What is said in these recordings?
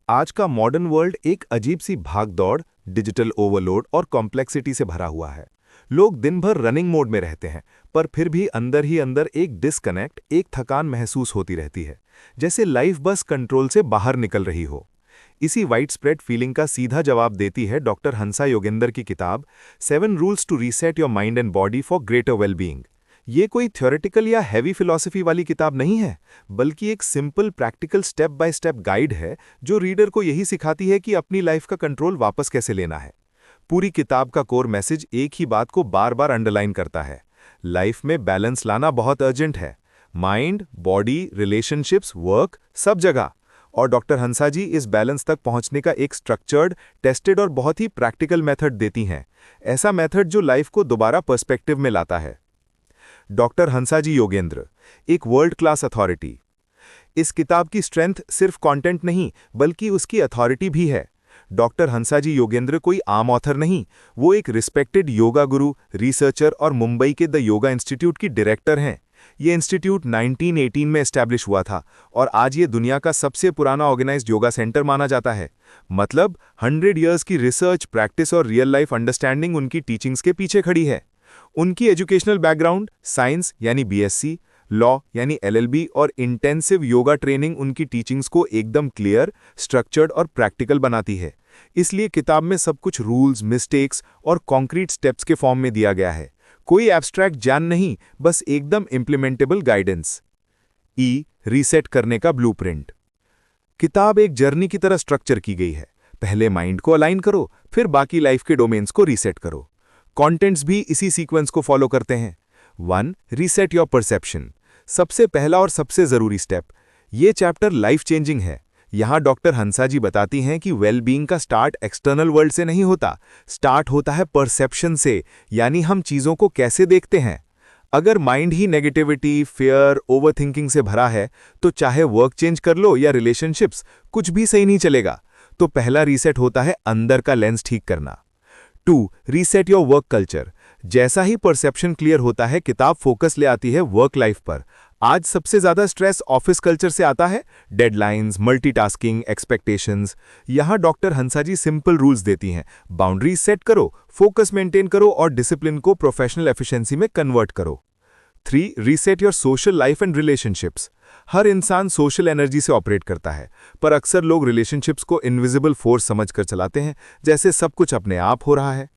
आज का modern world एक अजीब सी भागदौड़, डिजिटल ओवरलोड और कॉम्प्लेक्सिटी से भरा हुआ है। लोग दिन भर रनिंग मोड में रहते हैं, पर फिर भी अंदर ही अंदर एक डिस्कनेक्ट, एक थकान महसूस होती रहती है, जैसे लाइफ बस कंट्रोल से बाहर निकल रही हो। इसी वाइड स्प्रेड फीलिंग का सीधा जवाब देती है डॉक्टर हंसा योगेंद्र की किताब 7 rules to reset your mind and body for greater wellbeing. ये कोई थ्योरेटिकल या हैवी फिलॉसफी वाली किताब नहीं है, बल्कि एक simple practical step by step guide है जो रीडर को यही सिखाती है कि अपनी लाइफ का कंट्रोल वापस कैसे लेना है। पूरी किताब का कोर मैसेज एक ही बात को बार बार अंडरलाइन करता है। लाइफ में बैलेंस लाना बहुत अर्जेंट है। माइंड, बॉडी, रिलेशनशिप्स, वर्क, सब जगह। और डॉक्टर हंसा जी इस बैलेंस तक पहुंचने का एक स्ट्रक्चर्ड, टेस्टेड और बहुत ही प्रैक्टिकल मेथड देती हैं। ऐसा मेथड जो लाइफ को दोबारा पर्सपेक्टिव में लाता है। डॉक्टर हंसा जी योगेंद्र, एक वर्ल्ड क्लास अथॉरिटी। इस किताब की स्ट्रेंथ सिर्फ कंटेंट नहीं, बल्कि उसकी अथॉरिटी भी है। डॉक्टर हंसा जी योगेंद्र कोई आम ऑथर नहीं, वो एक रिस्पेक्टेड योगा गुरु, रिसर्चर और मुंबई के द योगा इंस्टीट्यूट की डायरेक्टर हैं। ये इंस्टीट्यूट 1918 में एस्टैब्लिश हुआ था और आज ये दुनिया का सबसे पुराना ऑर्गेनाइज्ड योगा सेंटर माना जाता है। मतलब 100 इयर्स की रिसर्च, प्रैक्टिस और रियल लाइफ अंडरस्टैंडिंग उनकी टीचिंग्स के पीछे खड़ी है। उनकी एजुकेशनल बैकग्राउंड साइंस यानी बीएससी, लॉ यानी एलएलबी और इंटेंसिव योगा ट्रेनिंग उनकी टीचिंग्स को एकदम क्लियर, स्ट्रक्चर्ड और प्रैक्टिकल बनाती है। इसलिए किताब में सब कुछ रूल्स, मिस्टेक्स और कॉन्क्रीट स्टेप्स के फॉर्म में दिया गया है। कोई एब्स्ट्रैक्ट ज्ञान नहीं, बस एकदम इम्प्लीमेंटेबल गाइडेंस। रीसेट करने का ब्लूप्रिंट। किताब एक जर्नी की तरह स्ट्रक्चर की गई है। पहले माइंड को अलाइन करो, फिर बाकी लाइफ के डोमेन्स को रीसेट करो। कंटेंट्स भी इसी सीक्वेंस को फॉलो करते हैं। 1. Reset your perception. सबसे पहला और सबसे जरूरी स्टेप। ये चैप्टर लाइफ चेंजिंग है। यहाँ डॉक्टर हंसा जी बताती हैं कि वेलबीइंग का स्टार्ट एक्सटर्नल वर्ल्ड से नहीं होता, स्टार्ट होता है परसेप्शन से, यानी हम चीज़ों को कैसे देखते हैं। अगर माइंड ही नेगेटिविटी, फियर, ओवरथिंकिंग से भरा है, तो चाहे वर्क चेंज कर लो या रिलेशनशिप्स, कुछ भी सही नहीं चलेगा। तो पहला रीसेट होता है अंदर का लेंस ठीक करना। 2. Reset your work culture. जैसा ही परसेप्शन क्लियर होता है, किताब फोकस ले आती है वर्क लाइफ पर। आज सबसे ज्यादा स्ट्रेस ऑफिस कल्चर से आता है, डेडलाइंस, मल्टीटास्किंग, एक्सपेक्टेशंस। यहां डॉक्टर हंसा जी सिंपल रूल्स देती हैं। बाउंड्रीज सेट करो, फोकस मेंटेन करो और डिसिप्लिन को प्रोफेशनल एफिशिएंसी में कन्वर्ट करो। 3. Reset your social life and relationships. हर इंसान सोशल एनर्जी से ऑपरेट करता है, पर अक्सर लोग रिलेशनशिप्स को इनविजिबल फोर्स समझकर चलाते हैं, जैसे सब कुछ अपने आप हो रहा है।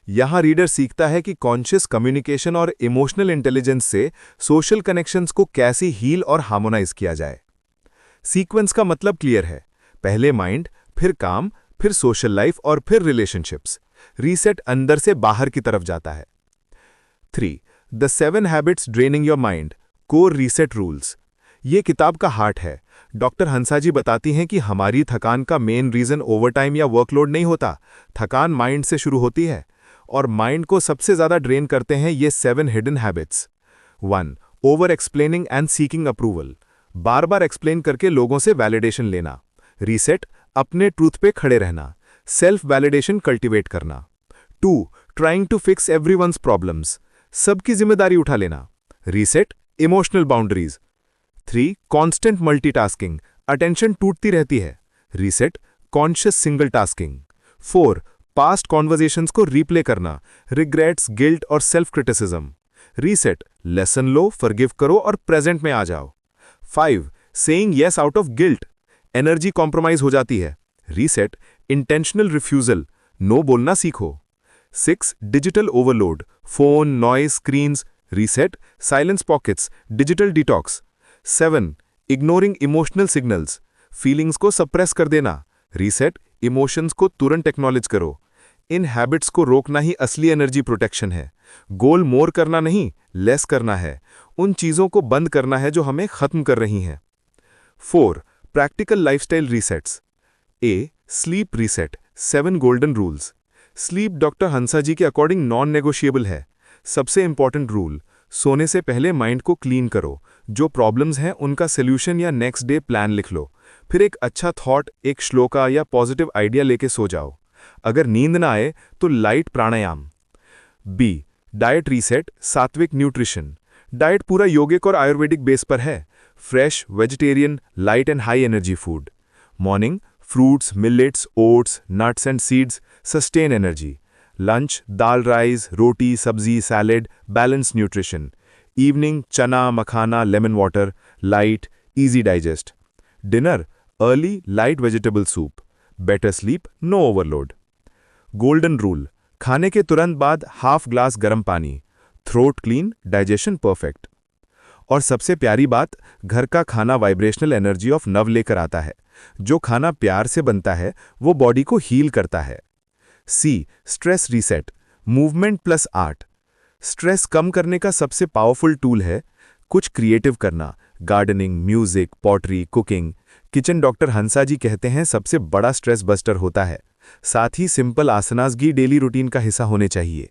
यहाँ रीडर सीखता है कि कॉन्शियस कम्युनिकेशन और इमोशनल इंटेलिजेंस से सोशल कनेक्शंस को कैसे हील और हार्मोनाइज किया जाए। सीक्वेंस का मतलब क्लियर है। पहले माइंड, फिर काम, फिर सोशल लाइफ और फिर रिलेशनशिप्स। रीसेट अंदर से बाहर की तरफ जाता है। 3. The 7 habits draining your mind, core reset rules. ये किताब का हार्ट है। डॉक्टर हंसा जी बताती हैं कि हमारी थकान का मेन रीजन ओवरटाइम या वर्कलोड नहीं होता। थकान माइंड से शुरू होती है और माइंड को सबसे ज्यादा ड्रेन करते हैं ये 7 hidden habits. 1. Over explaining and seeking approval. Bar bar explain करके लोगों से वैलिडेशन लेना। रीसेट, अपने ट्रूथ पे खड़े रहना, सेल्फ वैलिडेशन कल्टीवेट करना। 2. Trying to fix everyone's problems. सबकी जिम्मेदारी उठा लेना। Reset, emotional boundaries. 3. Constant multitasking, attention टूटती रहती है। Reset, conscious single tasking. 4. Past conversations को रीप्ले करना, रिग्रेट्स, गिल्ट और सेल्फ क्रिटिसिज्म। रीसेट, लेसन लो, फॉरगिव करो और प्रेजेंट में आ जाओ। 5. Saying yes out of guilt, energy compromise हो जाती है। रीसेट, इंटेंशनल रिफ्यूजल, नो बोलना सीखो। 6. Digital overload, phone, noise, screens. Reset, silence pockets, digital detox. 7. Ignoring emotional signals, feelings को सप्रेस कर देना। रीसेट, इमोशंस को तुरंत एक्नॉलेज करो। इन हैबिट्स को रोकना ही असली एनर्जी प्रोटेक्शन है। गोल मोर करना नहीं, लेस करना है। उन चीज़ों को बंद करना है जो हमें खत्म कर रही हैं। 4. Practical lifestyle resets. Sleep reset, 7 golden rules. Sleep doctor Hansa ji के अकॉर्डिंग नॉन नेगोशिएबल है। सबसे इंपॉर्टेंट रूल, सोने से पहले माइंड को क्लीन करो। जो प्रॉब्लम्स हैं उनका सोल्यूशन या नेक्स्ट डे प्लान लिख लो। फिर एक अच्छा थॉट, एक श्लोका या पॉजिटिव आइडिया लेके सो जाओ। अगर नींद ना आए तो लाइट प्राणायाम। डाइट रीसेट, सात्विक न्यूट्रिशन। डाइट पूरा योगिक और आयुर्वेदिक बेस पर है। Fresh, vegetarian, light and high energy food. Morning, Fruits, millets, oats, nuts and seeds sustain energy. Lunch, dal rice, roti, sabzi, salad, balanced nutrition. Evening, chana, makhana, lemon water, light, easy digest. Dinner, early, light vegetable soup. Better sleep, no overload. Golden rule, खाने के तुरंत बाद half glass गर्म पानी. Throat clean, digestion perfect. और सबसे प्यारी बात, घर का खाना वाइब्रेशनल एनर्जी ऑफ नव लेकर आता है. जो खाना प्यार से बनता है वो बॉडी को हील करता है. C, stress reset, movement plus art. Stress कम करने का सबसे पावरफुल टूल है कुछ क्रिएटिव करना. Gardening, music, pottery, cooking. Kitchen doctor Hansa ji कहते हैं सबसे बड़ा स्ट्रेस बस्टर होता है. साथ ही सिंपल आसनास भी डेली रूटीन का हिस्सा होने चाहिए.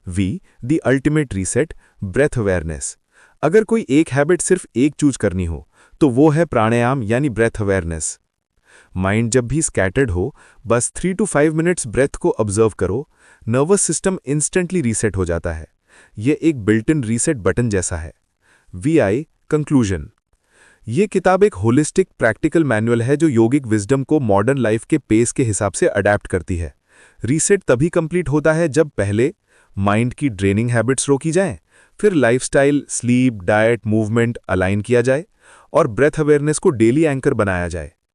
We, the ultimate reset, breath awareness. अगर कोई एक हैबिट सिर्फ एक चूज करनी हो तो वो है प्राणायाम यानी ब्रेथ अवेयरनेस. माइंड जब भी स्कैटर्ड हो बस 3 to 5 मिनट्स ब्रेथ को ऑब्जर्व करो, नर्वस सिस्टम इंस्टेंटली रीसेट हो जाता है. ये एक बिल्ट इन रीसेट बटन जैसा है. VI conclusion. ये किताब एक होलिस्टिक प्रैक्टिकल मैनुअल है जो योगिक विजडम को मॉडर्न लाइफ के पेस के हिसाब से अडैप्ट करती है. रीसेट तभी कंप्लीट होता है जब पहले माइंड की ड्रेनिंग हैबिट्स रोकी जाएं, फिर lifestyle, sleep, diet, movement align किया जाए और ब्रेथ अवेयरनेस को डेली एंकर बनाया जाए.